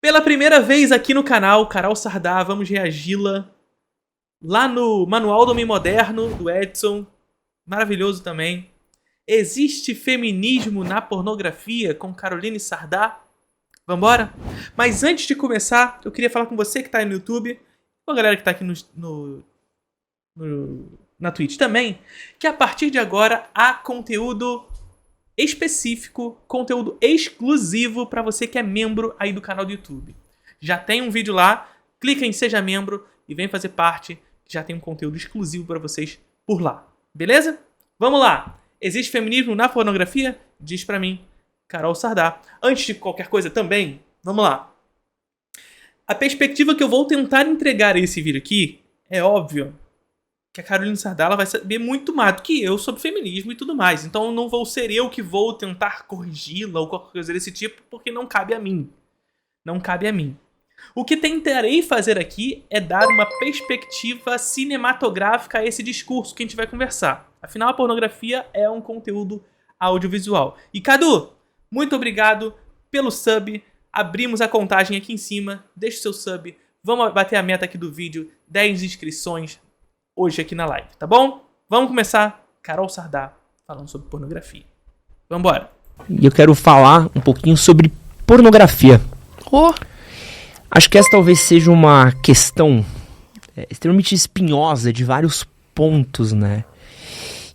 Pela primeira vez aqui no canal, Carol Sardá, vamos reagi-la lá no Manual do Homem Moderno, do Edson. Maravilhoso também. Existe feminismo na pornografia com Caroline Sardá? Vambora? Mas antes de começar, eu queria falar com você que tá aí no YouTube, com a galera que tá aqui na Twitch também, que a partir de agora há conteúdo específico, conteúdo exclusivo para você que é membro aí do canal do YouTube. Já tem um vídeo lá, clica em Seja Membro e vem fazer parte, que já tem um conteúdo exclusivo para vocês por lá. Beleza? Vamos lá! Existe feminismo na pornografia? Diz pra mim, Carol Sardá. Antes de qualquer coisa também, vamos lá. A perspectiva que eu vou tentar entregar a esse vídeo aqui é óbvio que a Caroline Sardá ela vai saber muito mais do que eu sobre feminismo e tudo mais. Então não vou ser eu que vou tentar corrigi-la ou qualquer coisa desse tipo, porque não cabe a mim. Não cabe a mim. O que tentarei fazer aqui é dar uma perspectiva cinematográfica a esse discurso que a gente vai conversar. Afinal, a pornografia é um conteúdo audiovisual. E Cadu, muito obrigado pelo sub. Abrimos a contagem aqui em cima. Deixa o seu sub. Vamos bater a meta aqui do vídeo. 10 inscrições hoje aqui na live, tá bom? Vamos começar. Carol Sardá falando sobre pornografia. Vambora. E eu quero falar um pouquinho sobre pornografia. Acho que essa talvez seja uma questão extremamente espinhosa de vários pontos, né?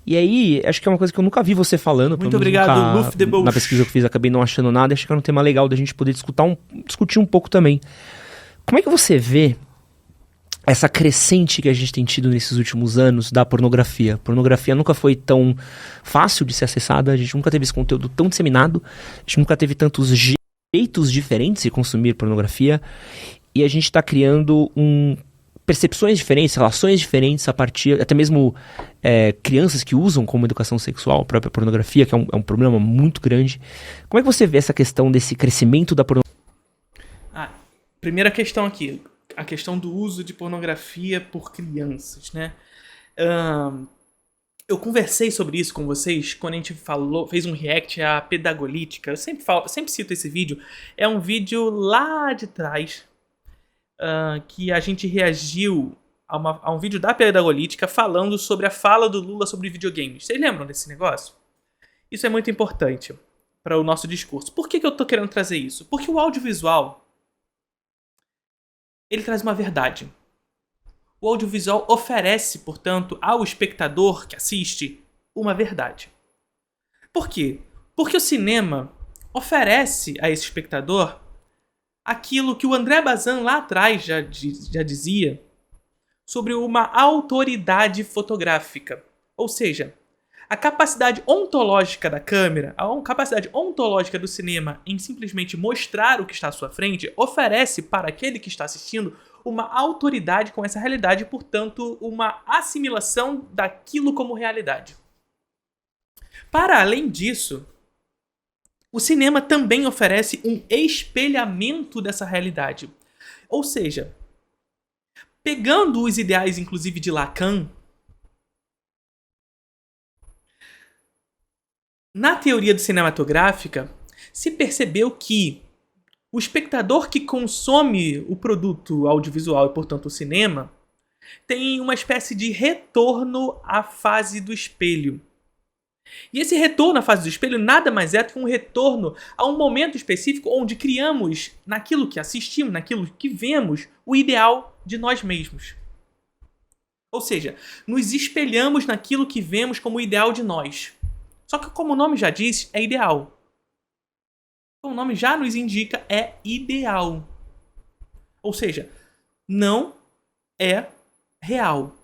E aí, acho que é uma coisa que eu nunca vi você falando. Muito obrigado, Luffy the Bush. Na pesquisa que eu fiz, acabei não achando nada. Acho que era um tema legal da gente poder discutir um pouco também. Como é que você vê essa crescente que a gente tem tido nesses últimos anos da pornografia? A pornografia nunca foi tão fácil de ser acessada, a gente nunca teve esse conteúdo tão disseminado, a gente nunca teve tantos jeitos diferentes de consumir pornografia, e a gente está criando percepções diferentes, relações diferentes a partir, até mesmo crianças que usam como educação sexual a própria pornografia, que é um problema muito grande. Como é que você vê essa questão desse crescimento da pornografia? Primeira questão aqui, a questão do uso de pornografia por crianças, né? Eu conversei sobre isso com vocês quando a gente fez um react à Pedagolítica. Eu sempre cito esse vídeo. É um vídeo lá de trás que a gente reagiu a um vídeo da Pedagolítica falando sobre a fala do Lula sobre videogames. Vocês lembram desse negócio? Isso é muito importante para o nosso discurso. Por que eu tô querendo trazer isso? Porque o audiovisual ele traz uma verdade. O audiovisual oferece, portanto, ao espectador que assiste uma verdade. Por quê? Porque o cinema oferece a esse espectador aquilo que o André Bazin lá atrás já dizia sobre uma autoridade fotográfica. Ou seja, a capacidade ontológica da câmera, a capacidade ontológica do cinema em simplesmente mostrar o que está à sua frente, oferece para aquele que está assistindo uma autoridade com essa realidade e, portanto, uma assimilação daquilo como realidade. Para além disso, o cinema também oferece um espelhamento dessa realidade. Ou seja, pegando os ideais, inclusive, de Lacan, na teoria cinematográfica, se percebeu que o espectador que consome o produto audiovisual e, portanto, o cinema, tem uma espécie de retorno à fase do espelho. E esse retorno à fase do espelho nada mais é do que um retorno a um momento específico onde criamos, naquilo que assistimos, naquilo que vemos, o ideal de nós mesmos. Ou seja, nos espelhamos naquilo que vemos como o ideal de nós. Só que, como o nome já diz, é ideal. Como o nome já nos indica, é ideal. Ou seja, não é real.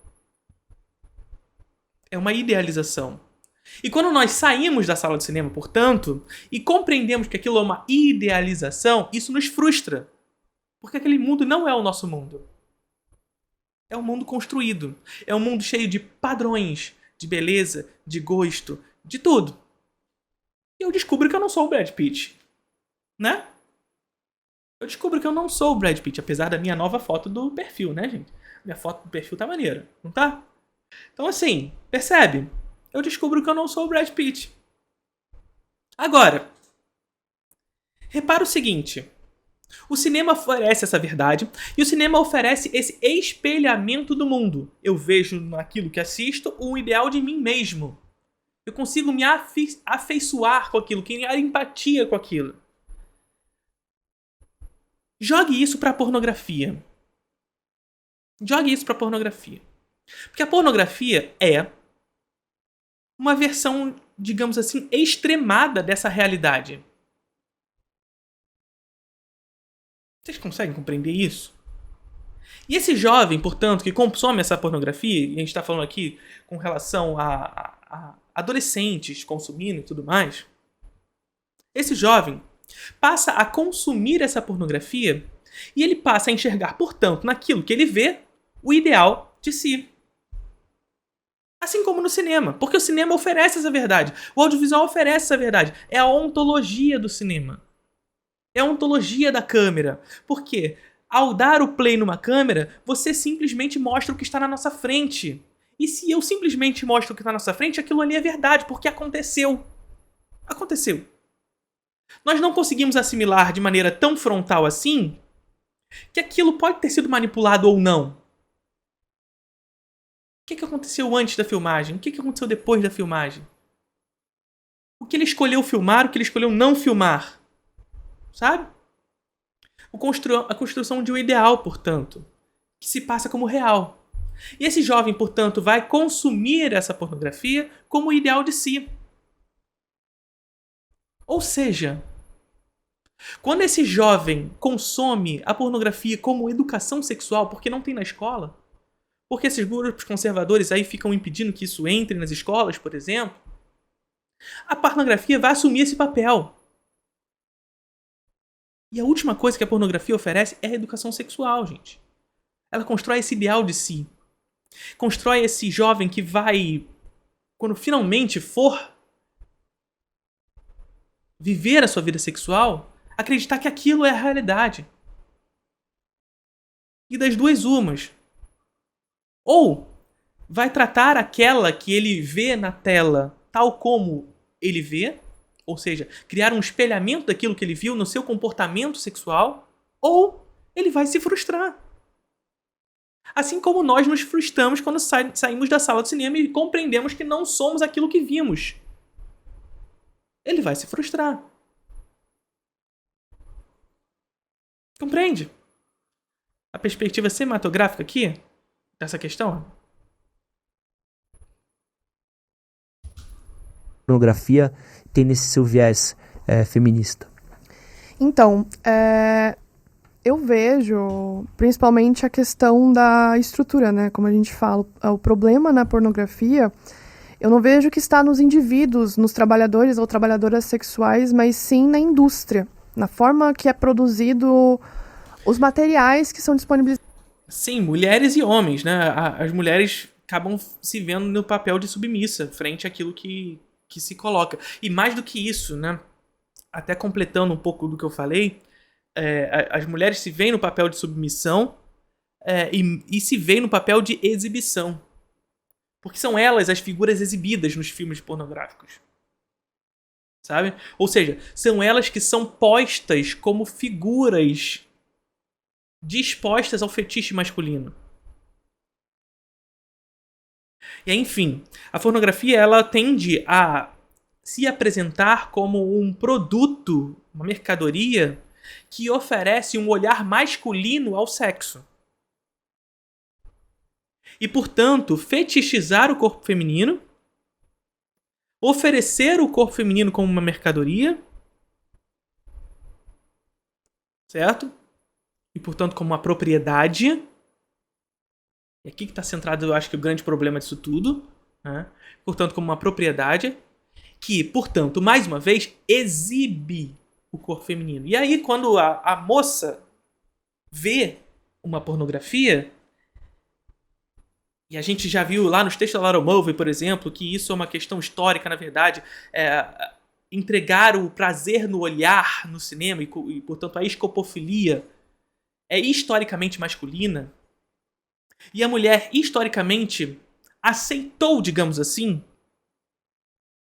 É uma idealização. E quando nós saímos da sala de cinema, portanto, e compreendemos que aquilo é uma idealização, isso nos frustra. Porque aquele mundo não é o nosso mundo. É um mundo construído. É um mundo cheio de padrões, de beleza, de gosto, de tudo. E eu descubro que eu não sou o Brad Pitt. Né? Eu descubro que eu não sou o Brad Pitt, apesar da minha nova foto do perfil, né, gente? Minha foto do perfil tá maneira, não tá? Então, assim, percebe? Eu descubro que eu não sou o Brad Pitt. Agora, repara o seguinte. O cinema oferece essa verdade e o cinema oferece esse espelhamento do mundo. Eu vejo naquilo que assisto um ideal de mim mesmo. Eu consigo me afeiçoar com aquilo, criar empatia com aquilo. Jogue isso pra pornografia. Jogue isso pra pornografia. Porque a pornografia é uma versão, digamos assim, extremada dessa realidade. Vocês conseguem compreender isso? E esse jovem, portanto, que consome essa pornografia, e a gente está falando aqui com relação a adolescentes consumindo e tudo mais, esse jovem passa a consumir essa pornografia e ele passa a enxergar, portanto, naquilo que ele vê, o ideal de si. Assim como no cinema, porque o cinema oferece essa verdade, o audiovisual oferece essa verdade, é a ontologia do cinema. É a ontologia da câmera. Por quê? Ao dar o play numa câmera, você simplesmente mostra o que está na nossa frente. E se eu simplesmente mostro o que está na nossa frente, aquilo ali é verdade, porque aconteceu. Aconteceu. Nós não conseguimos assimilar de maneira tão frontal assim que aquilo pode ter sido manipulado ou não. O que aconteceu antes da filmagem? O que aconteceu depois da filmagem? O que ele escolheu filmar, o que ele escolheu não filmar. Sabe? A construção de um ideal, portanto, que se passa como real. E esse jovem, portanto, vai consumir essa pornografia como ideal de si. Ou seja, quando esse jovem consome a pornografia como educação sexual, porque não tem na escola, porque esses grupos conservadores aí ficam impedindo que isso entre nas escolas, por exemplo, a pornografia vai assumir esse papel. E a última coisa que a pornografia oferece é a educação sexual, gente. Ela constrói esse ideal de si. Constrói esse jovem que vai, quando finalmente for viver a sua vida sexual, acreditar que aquilo é a realidade. E das duas umas. Ou vai tratar aquela que ele vê na tela tal como ele vê, ou seja, criar um espelhamento daquilo que ele viu no seu comportamento sexual, ou ele vai se frustrar. Assim como nós nos frustramos quando saímos da sala de cinema e compreendemos que não somos aquilo que vimos. Ele vai se frustrar. Compreende? A perspectiva cinematográfica aqui, dessa questão? Pornografia tem nesse seu viés feminista? Então, eu vejo principalmente a questão da estrutura, né? Como a gente fala, o problema na pornografia, eu não vejo que está nos indivíduos, nos trabalhadores ou trabalhadoras sexuais, mas sim na indústria, na forma que é produzido os materiais que são disponibilizados. Sim, mulheres e homens, né? As mulheres acabam se vendo no papel de submissa frente àquilo que se coloca. E mais do que isso, né? Até completando um pouco do que eu falei, as mulheres se veem no papel de submissão e se veem no papel de exibição. Porque são elas as figuras exibidas nos filmes pornográficos. Sabe? Ou seja, são elas que são postas como figuras dispostas ao fetiche masculino. E enfim, a pornografia ela tende a se apresentar como um produto, uma mercadoria que oferece um olhar masculino ao sexo. E, portanto, fetichizar o corpo feminino, oferecer o corpo feminino como uma mercadoria, certo? E, portanto, como uma propriedade. E aqui que está centrado, eu acho que o grande problema disso tudo, né? Portanto, como uma propriedade que, portanto, mais uma vez, exibe o corpo feminino. E aí, quando a moça vê uma pornografia, e a gente já viu lá nos textos da Laura Mulvey, por exemplo, que isso é uma questão histórica, na verdade, entregar o prazer no olhar no cinema e portanto, a escopofilia é historicamente masculina. E a mulher, historicamente, aceitou, digamos assim,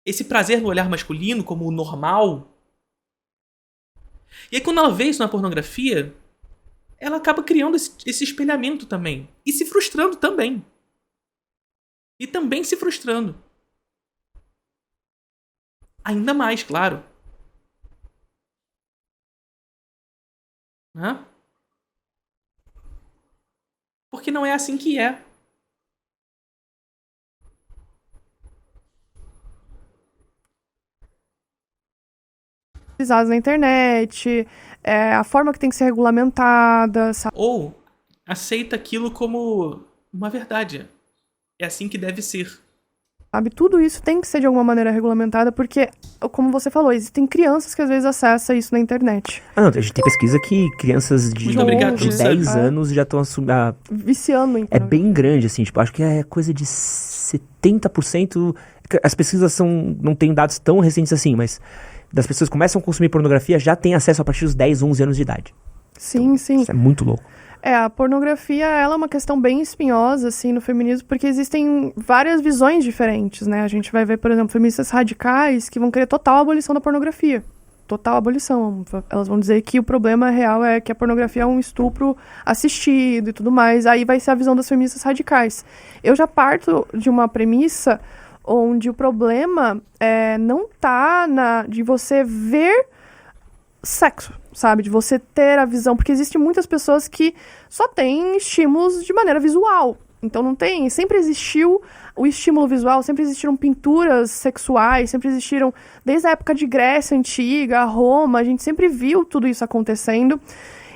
esse prazer no olhar masculino como o normal. E aí quando ela vê isso na pornografia, ela acaba criando esse espelhamento também. E se frustrando também. E também se frustrando. Ainda mais, claro. Né? Porque não é assim que é. Utilizados na internet, a forma que tem que ser regulamentada, sabe? Ou aceita aquilo como uma verdade. É assim que deve ser. Tudo isso tem que ser de alguma maneira regulamentada, porque, como você falou, existem crianças que às vezes acessam isso na internet. Ah, não, a gente tem pesquisa que crianças de, Muito obrigado, de 10 anos já estão assumindo. Viciando em É bem grande, assim, tipo, acho que é coisa de 70%. As pesquisas não tem dados tão recentes assim, mas das pessoas que começam a consumir pornografia já têm acesso a partir dos 10, 11 anos de idade. Sim, sim. Isso é muito louco. A pornografia, ela é uma questão bem espinhosa, assim, no feminismo, porque existem várias visões diferentes, né? A gente vai ver, por exemplo, feministas radicais que vão querer total abolição da pornografia. Total abolição. Elas vão dizer que o problema real é que a pornografia é um estupro assistido e tudo mais. Aí vai ser a visão das feministas radicais. Eu já parto de uma premissa onde o problema não tá de você ver sexo, sabe? De você ter a visão, porque existem muitas pessoas que só têm estímulos de maneira visual. Então não tem, sempre existiu o estímulo visual, sempre existiram pinturas sexuais, sempre existiram, desde a época de Grécia Antiga, Roma, a gente sempre viu tudo isso acontecendo.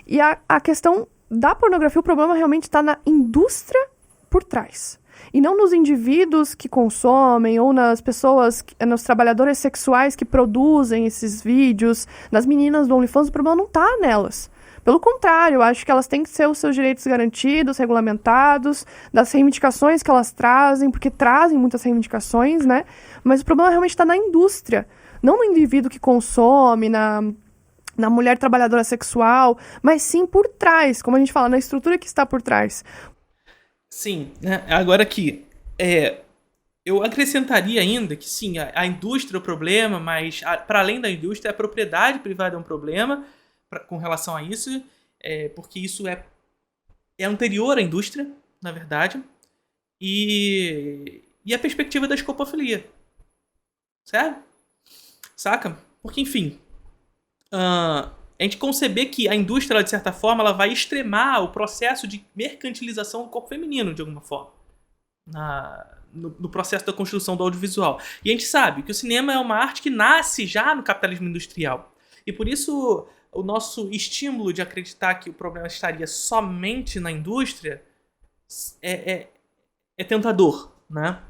E a questão da pornografia, o problema realmente está na indústria por trás. E não nos indivíduos que consomem, ou nas pessoas, nos trabalhadores sexuais que produzem esses vídeos, nas meninas do OnlyFans, o problema não está nelas. Pelo contrário, eu acho que elas têm que ter os seus direitos garantidos, regulamentados, das reivindicações que elas trazem, porque trazem muitas reivindicações, né? Mas o problema realmente está na indústria, não no indivíduo que consome, na mulher trabalhadora sexual, mas sim por trás, como a gente fala, na estrutura que está por trás. Sim, né? Agora aqui, eu acrescentaria ainda que sim, a indústria é o problema, mas para além da indústria, a propriedade privada é um problema com relação a isso, porque isso é anterior à indústria, na verdade, e a perspectiva da escopofilia, certo? Saca? Porque, enfim, a gente conceber que a indústria, de certa forma, ela vai extremar o processo de mercantilização do corpo feminino, de alguma forma, no processo da construção do audiovisual. E a gente sabe que o cinema é uma arte que nasce já no capitalismo industrial. E por isso o nosso estímulo de acreditar que o problema estaria somente na indústria é tentador, né?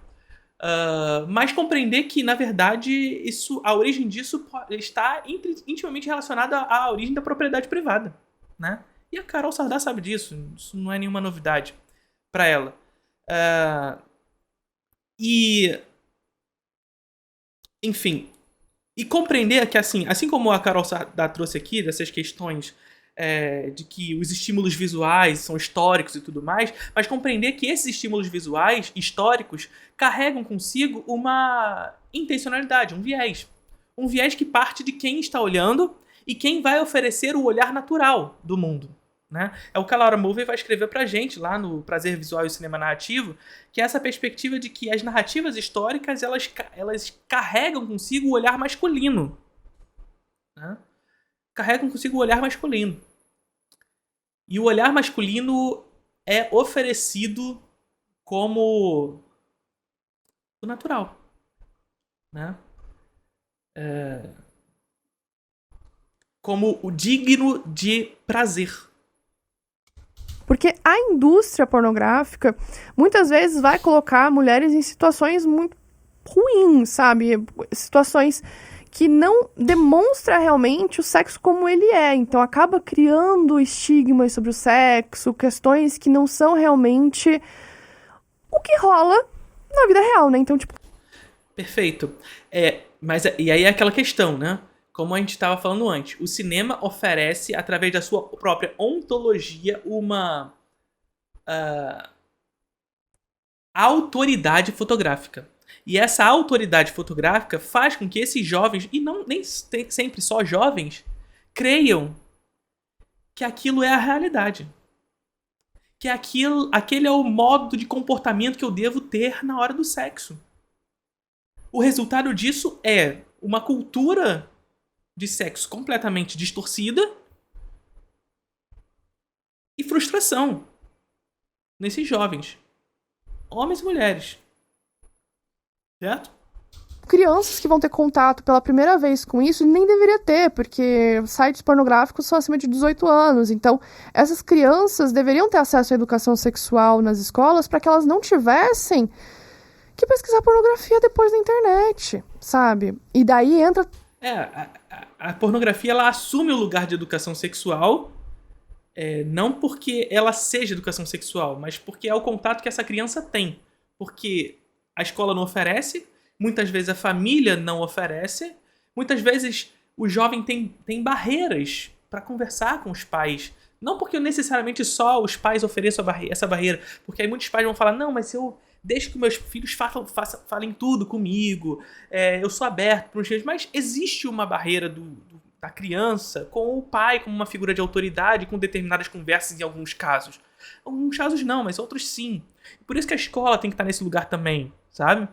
Mas compreender que, na verdade, a origem disso está intimamente relacionada à origem da propriedade privada, né? E a Carol Sardá sabe disso. Isso não é nenhuma novidade para ela. Enfim, e compreender que, assim como a Carol Sardá trouxe aqui, dessas questões de que os estímulos visuais são históricos e tudo mais, mas compreender que esses estímulos visuais históricos carregam consigo uma intencionalidade, um viés. Um viés que parte de quem está olhando e quem vai oferecer o olhar natural do mundo, né? É o que a Laura Mulvey vai escrever pra gente lá no Prazer Visual e o Cinema Narrativo, que é essa perspectiva de que as narrativas históricas elas carregam consigo o olhar masculino, né? Carregam consigo o olhar masculino. E o olhar masculino é oferecido como o natural, né? Como o digno de prazer. Porque a indústria pornográfica muitas vezes vai colocar mulheres em situações muito ruins, sabe? Situações que não demonstra realmente o sexo como ele é. Então acaba criando estigmas sobre o sexo, questões que não são realmente o que rola na vida real, né? Então, tipo... Perfeito. E aí é aquela questão, né? Como a gente estava falando antes, o cinema oferece, através da sua própria ontologia, uma autoridade fotográfica. E essa autoridade fotográfica faz com que esses jovens, e nem sempre só jovens, creiam que aquilo é a realidade. Que aquele é o modo de comportamento que eu devo ter na hora do sexo. O resultado disso é uma cultura de sexo completamente distorcida e frustração nesses jovens, homens e mulheres. Certo? Crianças que vão ter contato pela primeira vez com isso nem deveria ter, porque sites pornográficos são acima de 18 anos. Então, essas crianças deveriam ter acesso à educação sexual nas escolas para que elas não tivessem que pesquisar pornografia depois na internet, sabe? E daí entra... A pornografia, ela assume o lugar de educação sexual, não porque ela seja educação sexual, mas porque é o contato que essa criança tem. Porque a escola não oferece, muitas vezes a família não oferece, muitas vezes o jovem tem barreiras para conversar com os pais. Não porque necessariamente só os pais ofereçam essa barreira, porque aí muitos pais vão falar, não, mas eu deixo que meus filhos falem tudo comigo, eu sou aberto para os filhos, mas existe uma barreira da criança com o pai como uma figura de autoridade, com determinadas conversas em alguns casos. Alguns casos não, mas outros sim. Por isso que a escola tem que estar nesse lugar também, sabe?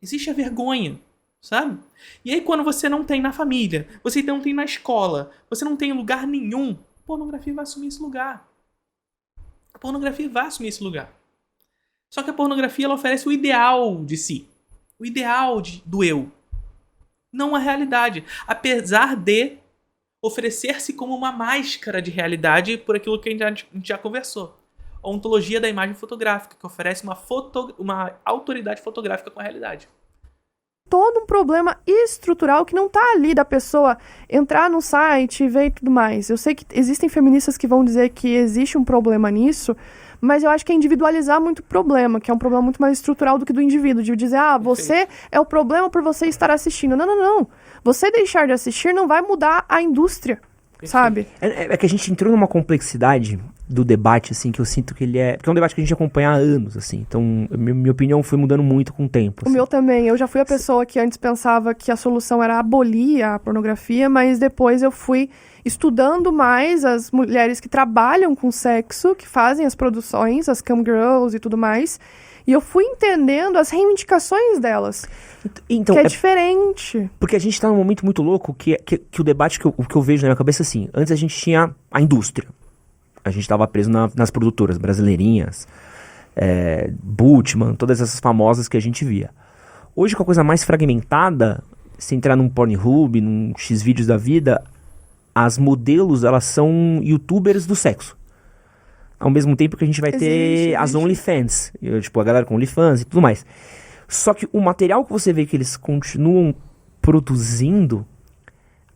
Existe a vergonha, sabe? E aí quando você não tem na família, você não tem na escola, você não tem em lugar nenhum, a pornografia vai assumir esse lugar. A pornografia vai assumir esse lugar. Só que a pornografia, ela oferece o ideal de si. O ideal do eu. Não a realidade. Apesar de oferecer-se como uma máscara de realidade por aquilo que a gente já conversou. A ontologia da imagem fotográfica, que oferece uma autoridade fotográfica com a realidade. Todo um problema estrutural que não tá ali da pessoa entrar no site e ver e tudo mais. Eu sei que existem feministas que vão dizer que existe um problema nisso, mas eu acho que é individualizar muito o problema, que é um problema muito mais estrutural do que do indivíduo, de dizer, você é o problema por você estar assistindo. Não, não, não. Você deixar de assistir não vai mudar a indústria, sabe? É que a gente entrou numa complexidade do debate, assim, que eu sinto que ele é... Porque é um debate que a gente acompanha há anos, assim. Então, minha opinião foi mudando muito com o tempo. Assim. O meu também. Eu já fui a pessoa que antes pensava que a solução era abolir a pornografia, mas depois eu fui estudando mais as mulheres que trabalham com sexo, que fazem as produções, as cam girls e tudo mais, e eu fui entendendo as reivindicações delas. Então, que é diferente. Porque a gente tá num momento muito louco que o debate que eu vejo na minha cabeça é assim, antes a gente tinha a indústria. A gente tava preso nas produtoras brasileirinhas, Bultmann, todas essas famosas que a gente via. Hoje, com a coisa mais fragmentada, se entrar num Pornhub, num Xvideos da vida, as modelos, elas são youtubers do sexo. Ao mesmo tempo que a gente vai ter as OnlyFans, tipo, a galera com OnlyFans e tudo mais. Só que o material que você vê que eles continuam produzindo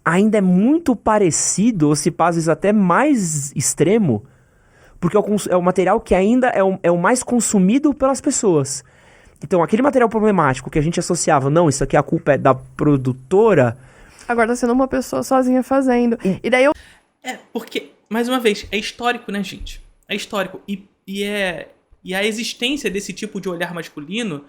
ainda é muito parecido, ou se passa às vezes até mais extremo, porque é o material que ainda é o mais consumido pelas pessoas. Então, aquele material problemático que a gente associava, não, isso aqui a culpa é da produtora... Agora tá sendo uma pessoa sozinha fazendo. E daí eu... Porque, mais uma vez, é histórico, né, gente? É histórico. E a existência desse tipo de olhar masculino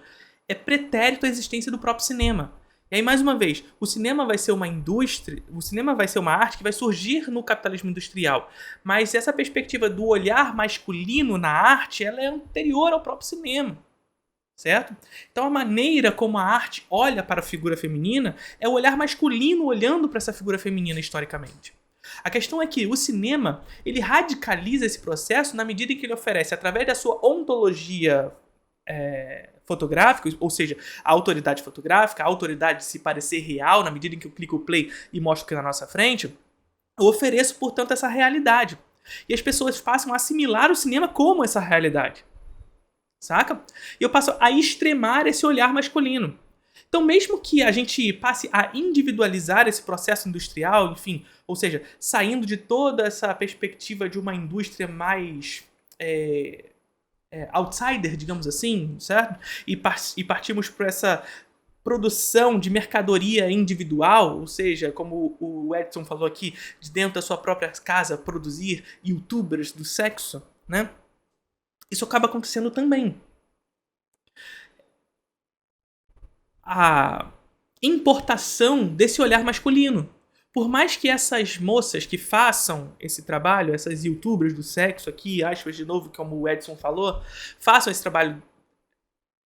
é pretérito à existência do próprio cinema. E aí, mais uma vez, o cinema vai ser uma indústria, o cinema vai ser uma arte que vai surgir no capitalismo industrial. Mas essa perspectiva do olhar masculino na arte, ela é anterior ao próprio cinema. Certo? Então a maneira como a arte olha para a figura feminina é o olhar masculino olhando para essa figura feminina historicamente. A questão é que o cinema, ele radicaliza esse processo na medida em que ele oferece, através da sua ontologia fotográfica, ou seja, a autoridade fotográfica, a autoridade de se parecer real, na medida em que eu clico o play e mostro aqui na nossa frente, eu ofereço, portanto, essa realidade. E as pessoas passam a assimilar o cinema como essa realidade. Saca? E eu passo a extremar esse olhar masculino. Então, mesmo que a gente passe a individualizar esse processo industrial, enfim, ou seja, saindo de toda essa perspectiva de uma indústria mais outsider, digamos assim, certo? E partimos para essa produção de mercadoria individual, ou seja, como o Edson falou aqui, de dentro da sua própria casa, produzir youtubers do sexo, né? Isso acaba acontecendo também. A importação desse olhar masculino. por mais que essas moças que façam esse trabalho, essas youtubers do sexo aqui, aspas de novo, como o Edson falou, façam esse trabalho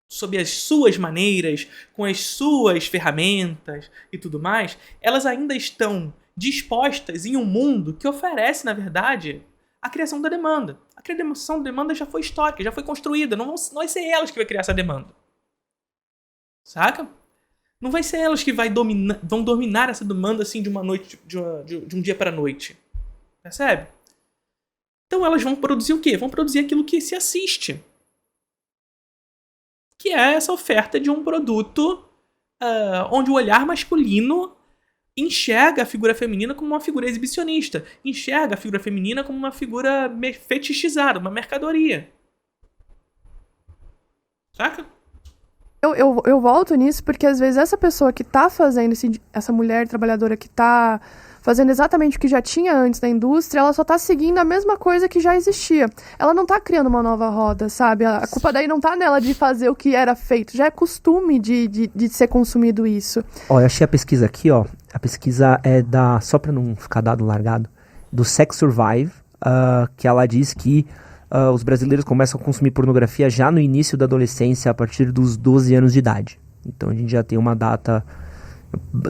sob as suas maneiras, com as suas ferramentas e tudo mais, elas ainda estão dispostas em um mundo que oferece, na verdade, a criação da demanda. A criação da demanda já foi histórica, já foi construída, não vai ser elas que vai criar essa demanda. Saca? Não vai ser elas que vão dominar essa demanda assim de uma noite, de um dia para a noite. Percebe? Então elas vão produzir o quê? Vão produzir aquilo que se assiste. Que é essa oferta de um produto onde o olhar masculino enxerga a figura feminina como uma figura exibicionista. Enxerga a figura feminina como uma figura fetichizada, uma mercadoria. Saca? Eu volto nisso porque às vezes essa pessoa que tá fazendo, essa mulher trabalhadora que tá fazendo exatamente o que já tinha antes da indústria, ela só tá seguindo a mesma coisa que já existia. Ela não tá criando uma nova roda, sabe? A culpa daí não tá nela de fazer o que era feito. Já é costume de ser consumido isso. Ó, eu achei a pesquisa aqui, ó. A pesquisa é só pra não ficar dado largado, do Sex Survive, que ela diz que os brasileiros começam a consumir pornografia já no início da adolescência, a partir dos 12 anos de idade. Então a gente já tem uma data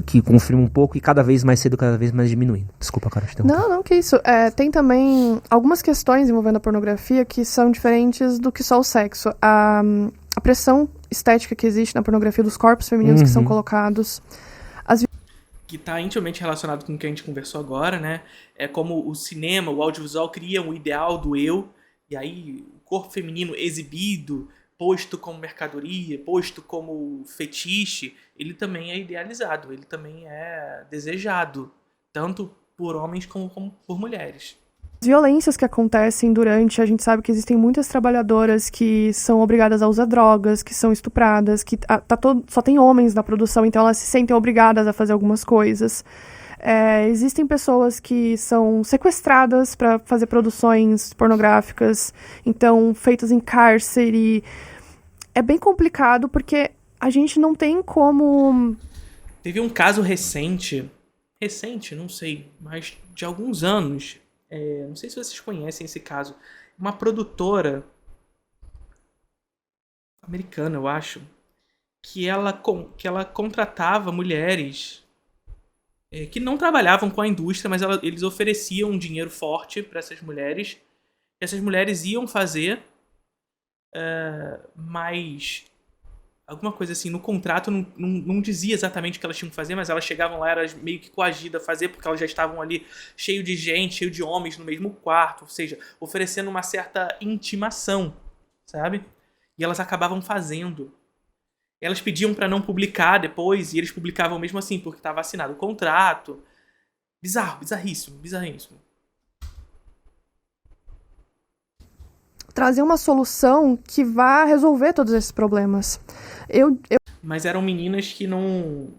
que confirma um pouco e cada vez mais cedo, cada vez mais diminuindo. Desculpa, cara. Não, que isso. Tem também algumas questões envolvendo a pornografia que são diferentes do que só o sexo. A pressão estética que existe na pornografia dos corpos femininos que são colocados. Que está intimamente relacionado com o que a gente conversou agora, né? É como o cinema, o audiovisual cria um ideal do eu. E aí, o corpo feminino exibido, posto como mercadoria, posto como fetiche, ele também é idealizado, ele também é desejado, tanto por homens como por mulheres. As violências que acontecem durante, a gente sabe que existem muitas trabalhadoras que são obrigadas a usar drogas, que são estupradas, que só tem homens na produção, então elas se sentem obrigadas a fazer algumas coisas. Existem pessoas que são sequestradas para fazer produções pornográficas, então feitas em cárcere. É bem complicado porque a gente não tem como... Teve um caso recente, não sei, mas de alguns anos, não sei se vocês conhecem esse caso, uma produtora americana, eu acho, que ela contratava mulheres que não trabalhavam com a indústria, mas eles ofereciam um dinheiro forte para essas mulheres. Essas mulheres iam fazer, mas alguma coisa assim, no contrato não dizia exatamente o que elas tinham que fazer, mas elas chegavam lá, eram meio que coagidas a fazer, porque elas já estavam ali cheio de gente, cheio de homens no mesmo quarto, ou seja, oferecendo uma certa intimação, sabe? E elas acabavam fazendo. Elas pediam para não publicar depois, e eles publicavam mesmo assim, porque estava assinado o contrato. Bizarríssimo. Trazer uma solução que vá resolver todos esses problemas. Mas eram meninas que não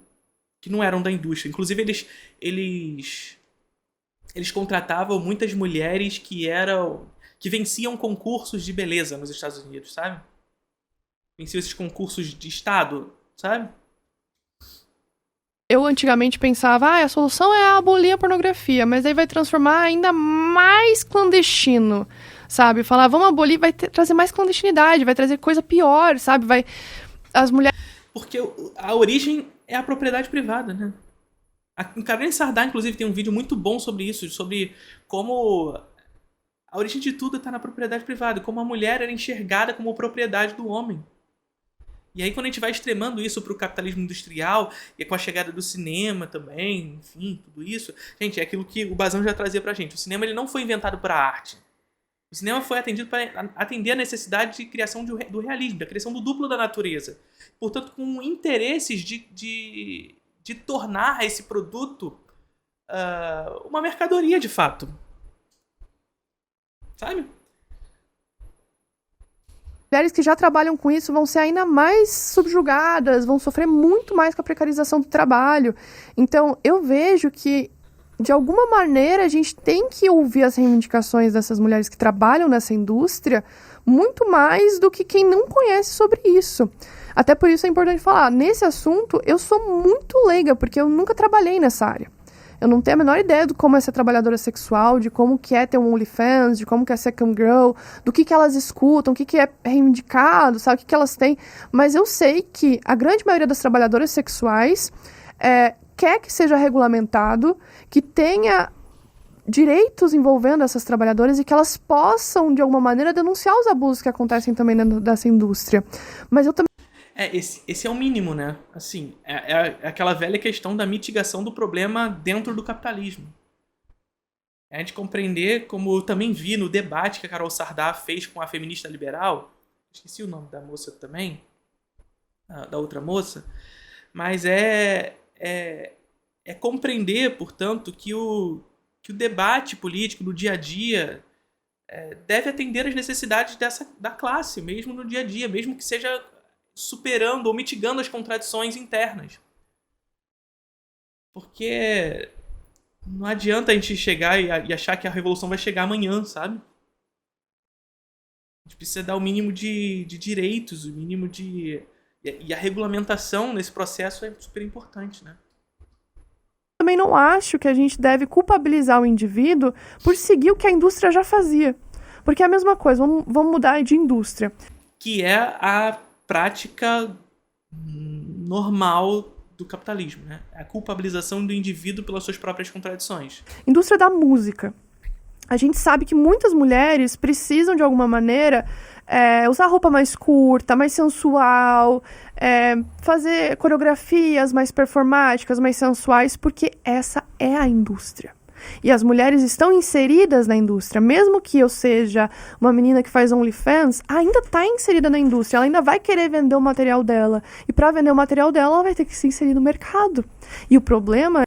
eram da indústria. Inclusive, eles contratavam muitas mulheres que venciam concursos de beleza nos Estados Unidos, sabe? Venciam esses concursos de estado, sabe? Eu antigamente pensava, a solução é abolir a pornografia, mas aí vai transformar ainda mais clandestino, sabe? Falar, vamos abolir, vai trazer mais clandestinidade, vai trazer coisa pior, sabe? As mulheres... Porque a origem é a propriedade privada, né? A Caroline Sardá, inclusive, tem um vídeo muito bom sobre isso, sobre como a origem de tudo está na propriedade privada, como a mulher era enxergada como propriedade do homem. E aí, quando a gente vai extremando isso para o capitalismo industrial, e com a chegada do cinema também, enfim, tudo isso, gente, é aquilo que o Bazan já trazia pra gente. O cinema ele não foi inventado para a arte. O cinema foi atendido para atender a necessidade de criação do realismo, da criação do duplo da natureza. Portanto, com interesses de tornar esse produto uma mercadoria de fato. Sabe? Mulheres que já trabalham com isso vão ser ainda mais subjugadas, vão sofrer muito mais com a precarização do trabalho. Então, eu vejo que, de alguma maneira, a gente tem que ouvir as reivindicações dessas mulheres que trabalham nessa indústria muito mais do que quem não conhece sobre isso. Até por isso é importante falar, nesse assunto, eu sou muito leiga, porque eu nunca trabalhei nessa área. Eu não tenho a menor ideia de como é ser trabalhadora sexual, de como que é ter um OnlyFans, de como que é ser cam girl, do que elas escutam, o que é reivindicado, sabe, o que elas têm. Mas eu sei que a grande maioria das trabalhadoras sexuais quer que seja regulamentado, que tenha direitos envolvendo essas trabalhadoras e que elas possam, de alguma maneira, denunciar os abusos que acontecem também dentro dessa indústria. Mas eu também... Esse é o mínimo, né? Assim, é aquela velha questão da mitigação do problema dentro do capitalismo. É a gente compreender, como eu também vi no debate que a Carol Sardá fez com a feminista liberal, esqueci o nome da moça também, da outra moça, mas é compreender, portanto, que o debate político no dia a dia deve atender às necessidades da classe, mesmo no dia a dia, mesmo que seja superando ou mitigando as contradições internas. Porque não adianta a gente chegar e achar que a revolução vai chegar amanhã, sabe? A gente precisa dar o mínimo de direitos, o mínimo de... E a regulamentação nesse processo é super importante, né? Também não acho que a gente deve culpabilizar o indivíduo por seguir o que a indústria já fazia. Porque é a mesma coisa, vamos mudar de indústria. Que é a prática normal do capitalismo, né? A culpabilização do indivíduo pelas suas próprias contradições. Indústria da música. A gente sabe que muitas mulheres precisam, de alguma maneira, usar roupa mais curta, mais sensual, fazer coreografias mais performáticas, mais sensuais, porque essa é a indústria. E as mulheres estão inseridas na indústria. Mesmo que eu seja uma menina que faz OnlyFans, ainda está inserida na indústria. Ela ainda vai querer vender o material dela. E para vender o material dela, ela vai ter que se inserir no mercado. E o problema...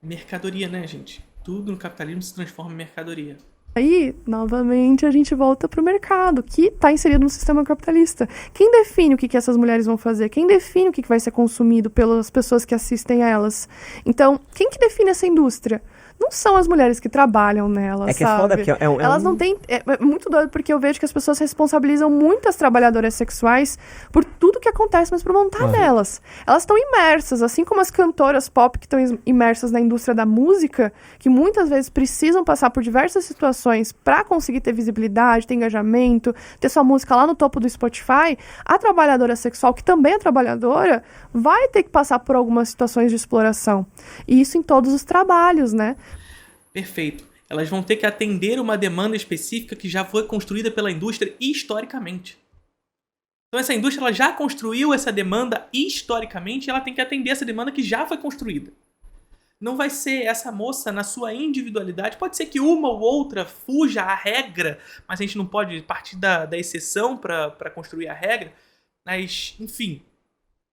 Mercadoria, né, gente? Tudo no capitalismo se transforma em mercadoria. Aí, novamente, a gente volta para o mercado, que está inserido no sistema capitalista. Quem define o que essas mulheres vão fazer? Quem define o que vai ser consumido pelas pessoas que assistem a elas? Então, quem que define essa indústria? Não são as mulheres que trabalham nela, que é foda, que elas não têm... É muito doido, porque eu vejo que as pessoas responsabilizam muitas trabalhadoras sexuais por tudo que acontece, mas por vontade delas. Elas estão imersas, assim como as cantoras pop que estão imersas na indústria da música, que muitas vezes precisam passar por diversas situações para conseguir ter visibilidade, ter engajamento, ter sua música lá no topo do Spotify. A trabalhadora sexual, que também é trabalhadora, vai ter que passar por algumas situações de exploração. E isso em todos os trabalhos, né? Perfeito. Elas vão ter que atender uma demanda específica que já foi construída pela indústria historicamente. Então essa indústria ela já construiu essa demanda historicamente e ela tem que atender essa demanda que já foi construída. Não vai ser essa moça na sua individualidade. Pode ser que uma ou outra fuja à regra, mas a gente não pode partir da exceção para construir a regra. Mas, enfim...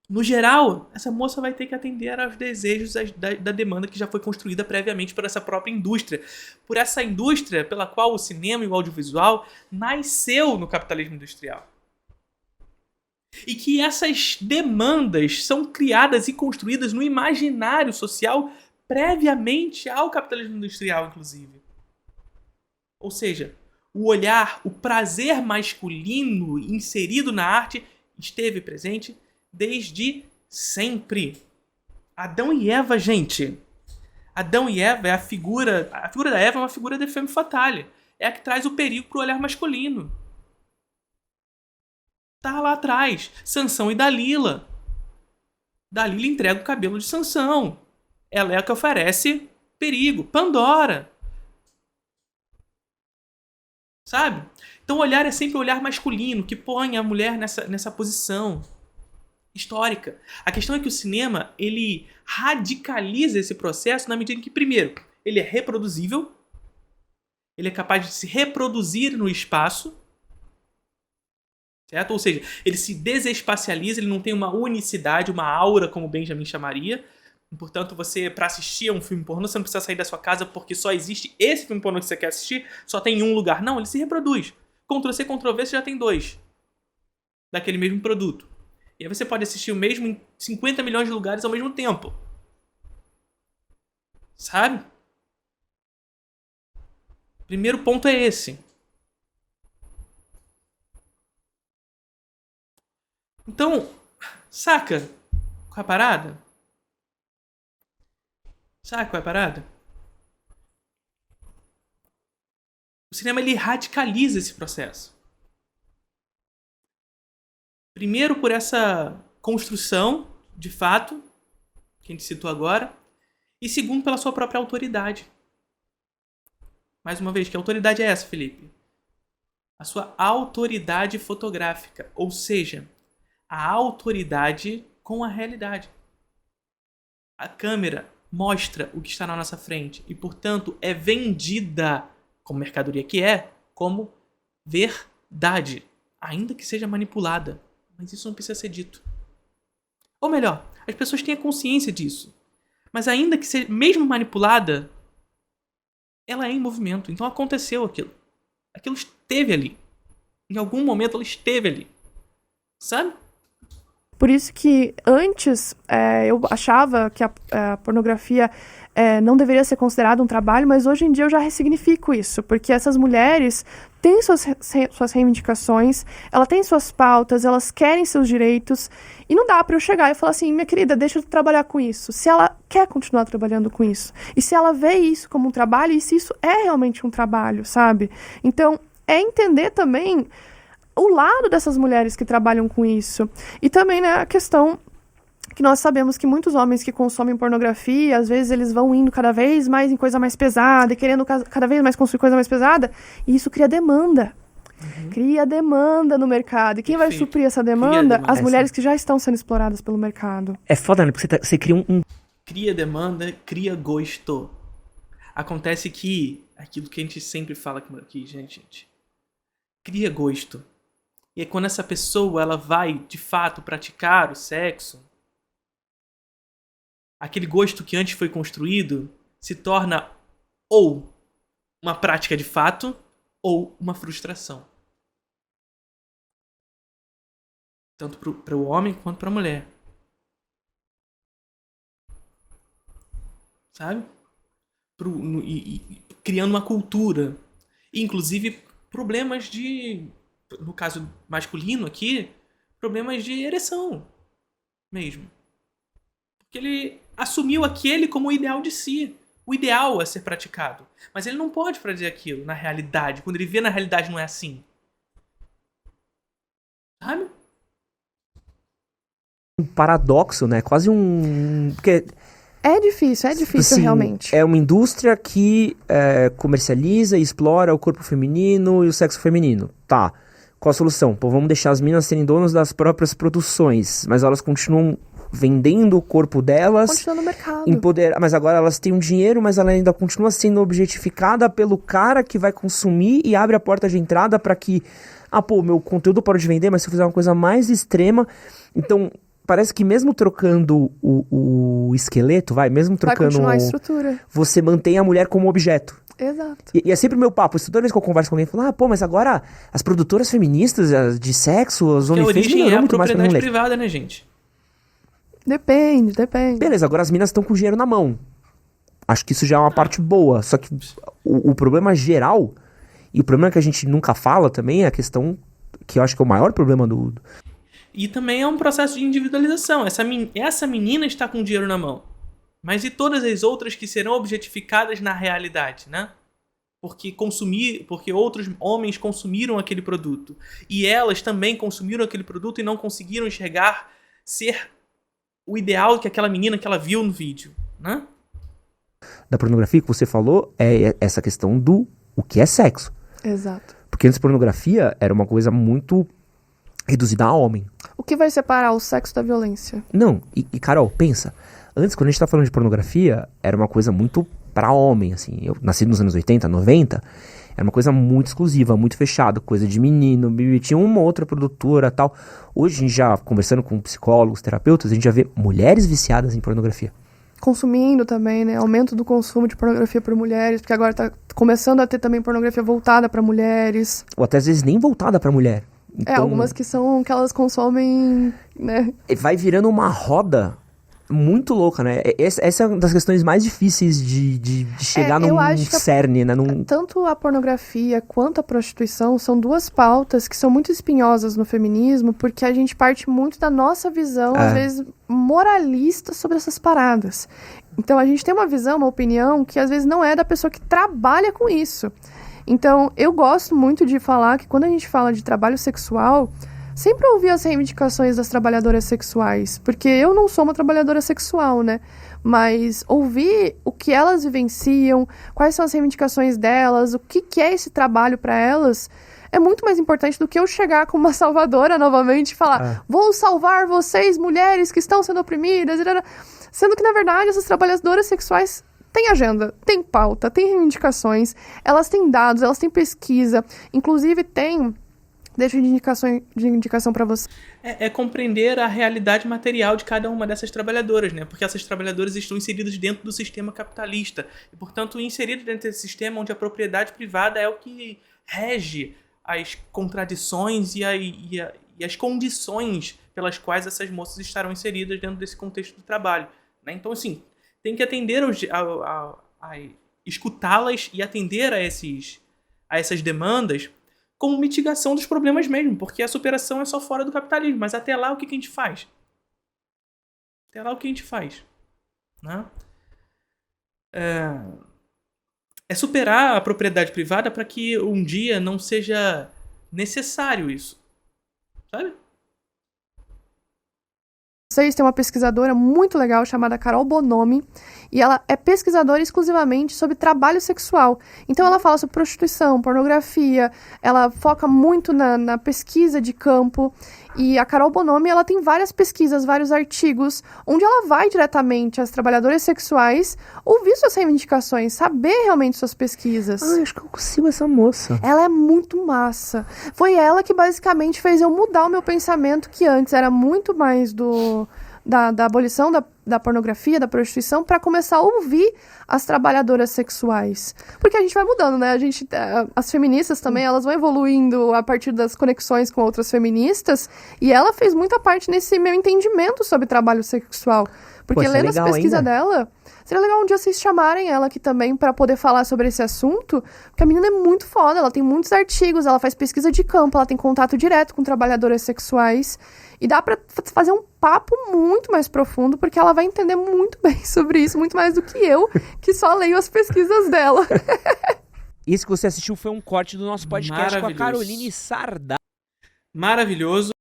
No geral, essa moça vai ter que atender aos desejos da demanda que já foi construída previamente por essa própria indústria. Por essa indústria pela qual o cinema e o audiovisual nasceu no capitalismo industrial. E que essas demandas são criadas e construídas no imaginário social previamente ao capitalismo industrial, inclusive. Ou seja, o olhar, o prazer masculino inserido na arte esteve presente desde sempre. Adão e Eva, gente. Adão e Eva é a figura da Eva é uma figura de femme fatale. É a que traz o perigo pro olhar masculino. Tá lá atrás. Sansão e Dalila. Dalila entrega o cabelo de Sansão. Ela é a que oferece perigo. Pandora. Sabe? Então o olhar é sempre o olhar masculino, que põe a mulher nessa posição histórica. A questão é que o cinema, ele radicaliza esse processo na medida em que, primeiro, ele é reproduzível, ele é capaz de se reproduzir no espaço, certo? Ou seja, ele se desespacializa, ele não tem uma unicidade, uma aura, como Benjamin chamaria. Portanto, você, para assistir a um filme pornô, você não precisa sair da sua casa porque só existe esse filme pornô que você quer assistir, só tem um lugar. Não, ele se reproduz. Ctrl+C, Ctrl+V, você já tem 2 daquele mesmo produto. E aí você pode assistir o mesmo em 50 milhões de lugares ao mesmo tempo. Sabe? Primeiro ponto é esse. Então, saca qual é a parada? Saca qual é a parada? O cinema, ele radicaliza esse processo. Primeiro por essa construção, de fato, que a gente citou agora, e segundo pela sua própria autoridade. Mais uma vez, que autoridade é essa, Felipe? A sua autoridade fotográfica, ou seja, a autoridade com a realidade. A câmera mostra o que está na nossa frente e, portanto, é vendida, como mercadoria que é, como verdade, ainda que seja manipulada. Mas isso não precisa ser dito. Ou melhor, as pessoas têm a consciência disso. Mas ainda que seja, mesmo manipulada, ela é em movimento. Então aconteceu aquilo. Aquilo esteve ali. Em algum momento ela esteve ali. Sabe? Por isso que antes eu achava que a pornografia não deveria ser considerada um trabalho, mas hoje em dia eu já ressignifico isso, porque essas mulheres têm suas reivindicações, elas têm suas pautas, elas querem seus direitos, e não dá pra eu chegar e falar assim, minha querida, deixa eu trabalhar com isso, se ela quer continuar trabalhando com isso, e se ela vê isso como um trabalho, e se isso é realmente um trabalho, sabe? Então, é entender também o lado dessas mulheres que trabalham com isso. E também, né, a questão que nós sabemos que muitos homens que consomem pornografia, às vezes eles vão indo cada vez mais em coisa mais pesada, e querendo cada vez mais consumir coisa mais pesada, e isso cria demanda. Cria demanda no mercado. E quem vai suprir essa demanda? As mulheres que já estão sendo exploradas pelo mercado. É foda, né? Porque você cria um... Cria demanda, cria gosto. Acontece que, aquilo que a gente sempre fala aqui, gente, cria gosto. E é quando essa pessoa ela vai, de fato, praticar o sexo, aquele gosto que antes foi construído se torna ou uma prática de fato ou uma frustração. Tanto para o homem quanto para a mulher. Sabe? Criando uma cultura. Inclusive problemas de... No caso masculino aqui, problemas de ereção mesmo. Porque ele assumiu aquele como o ideal de si. O ideal a ser praticado. Mas ele não pode fazer aquilo na realidade. Quando ele vê na realidade não é assim. Sabe? Um paradoxo, né? Quase um... Porque... É difícil assim, realmente. É uma indústria que comercializa e explora o corpo feminino e o sexo feminino. Tá. Qual a solução? Pô, vamos deixar as meninas serem donas das próprias produções, mas elas continuam vendendo o corpo delas. Continua no mercado. Mas agora elas têm um dinheiro, mas ela ainda continua sendo objetificada pelo cara que vai consumir e abre a porta de entrada para que... meu conteúdo parou de vender, mas se eu fizer uma coisa mais extrema... Então, parece que mesmo trocando o esqueleto, mesmo trocando... Vai continuar a estrutura. Você mantém a mulher como objeto. Exato. E é sempre o meu papo. Toda vez que eu converso com alguém, eu falo, mas agora as produtoras feministas de sexo, as OnlyFans, melhorou muito mais pra mulher. A propriedade privada, né, gente? Depende. Beleza, agora as minas estão com dinheiro na mão. Acho que isso já é uma parte boa. Só que o problema geral, e o problema que a gente nunca fala também, é a questão que eu acho que é o maior problema do... E também é um processo de individualização. Essa menina está com dinheiro na mão. Mas e todas as outras que serão objetificadas na realidade, né? Porque outros homens consumiram aquele produto. E elas também consumiram aquele produto e não conseguiram enxergar ser o ideal que aquela menina que ela viu no vídeo, né? Da pornografia que você falou é essa questão do o que é sexo. Exato. Porque antes pornografia era uma coisa muito reduzida a homem. O que vai separar o sexo da violência? Não, e Carol, pensa... Antes, quando a gente tá falando de pornografia, era uma coisa muito pra homem, assim. Eu nasci nos anos 80, 90, era uma coisa muito exclusiva, muito fechada, coisa de menino, tinha uma outra produtora e tal. Hoje, a gente já, conversando com psicólogos, terapeutas, a gente já vê mulheres viciadas em pornografia. Consumindo também, né? Aumento do consumo de pornografia por mulheres, porque agora tá começando a ter também pornografia voltada pra mulheres. Ou até às vezes nem voltada pra mulher. Então, algumas que elas consomem, né? Vai virando uma roda... muito louca, né? Essa é uma das questões mais difíceis de chegar num cerne, né? Tanto a pornografia quanto a prostituição são duas pautas que são muito espinhosas no feminismo, porque a gente parte muito da nossa visão, às vezes, moralista sobre essas paradas. Então, a gente tem uma visão, uma opinião, que às vezes não é da pessoa que trabalha com isso. Então, eu gosto muito de falar que quando a gente fala de trabalho sexual, sempre ouvir as reivindicações das trabalhadoras sexuais, porque eu não sou uma trabalhadora sexual, né? Mas ouvir o que elas vivenciam, quais são as reivindicações delas, o que é esse trabalho para elas, é muito mais importante do que eu chegar como uma salvadora novamente e falar vou salvar vocês, mulheres que estão sendo oprimidas, sendo que, na verdade, essas trabalhadoras sexuais têm agenda, têm pauta, têm reivindicações, elas têm dados, elas têm pesquisa, inclusive tem... Deixo de indicação para você. É compreender a realidade material de cada uma dessas trabalhadoras, né? Porque essas trabalhadoras estão inseridas dentro do sistema capitalista. E, portanto, inseridas dentro desse sistema onde a propriedade privada é o que rege as contradições e as condições pelas quais essas moças estarão inseridas dentro desse contexto de trabalho, né? Então, assim, tem que atender a escutá-las e atender a essas demandas como mitigação dos problemas mesmo, porque a superação é só fora do capitalismo. Mas até lá, o que a gente faz? Né? É superar a propriedade privada para que um dia não seja necessário isso. Sabe? Vocês têm uma pesquisadora muito legal chamada Carol Bonomi, e ela é pesquisadora exclusivamente sobre trabalho sexual. Então ela fala sobre prostituição, pornografia, ela foca muito na pesquisa de campo. E a Carol Bonomi, ela tem várias pesquisas, vários artigos, onde ela vai diretamente às trabalhadoras sexuais ouvir suas reivindicações, saber realmente suas pesquisas. Acho que eu consigo essa moça. Ela é muito massa. Foi ela que basicamente fez eu mudar o meu pensamento, que antes era muito mais da abolição da pornografia, da prostituição, para começar a ouvir as trabalhadoras sexuais. Porque a gente vai mudando, né? As feministas também, elas vão evoluindo a partir das conexões com outras feministas, e ela fez muita parte nesse meu entendimento sobre trabalho sexual. Porque lendo as pesquisas dela, seria legal um dia vocês chamarem ela aqui também para poder falar sobre esse assunto, porque a menina é muito foda, ela tem muitos artigos, ela faz pesquisa de campo, ela tem contato direto com trabalhadoras sexuais, e dá pra fazer um papo muito mais profundo, porque ela vai entender muito bem sobre isso, muito mais do que eu, que só leio as pesquisas dela. Isso que você assistiu foi um corte do nosso podcast com a Caroline Sardá. Maravilhoso.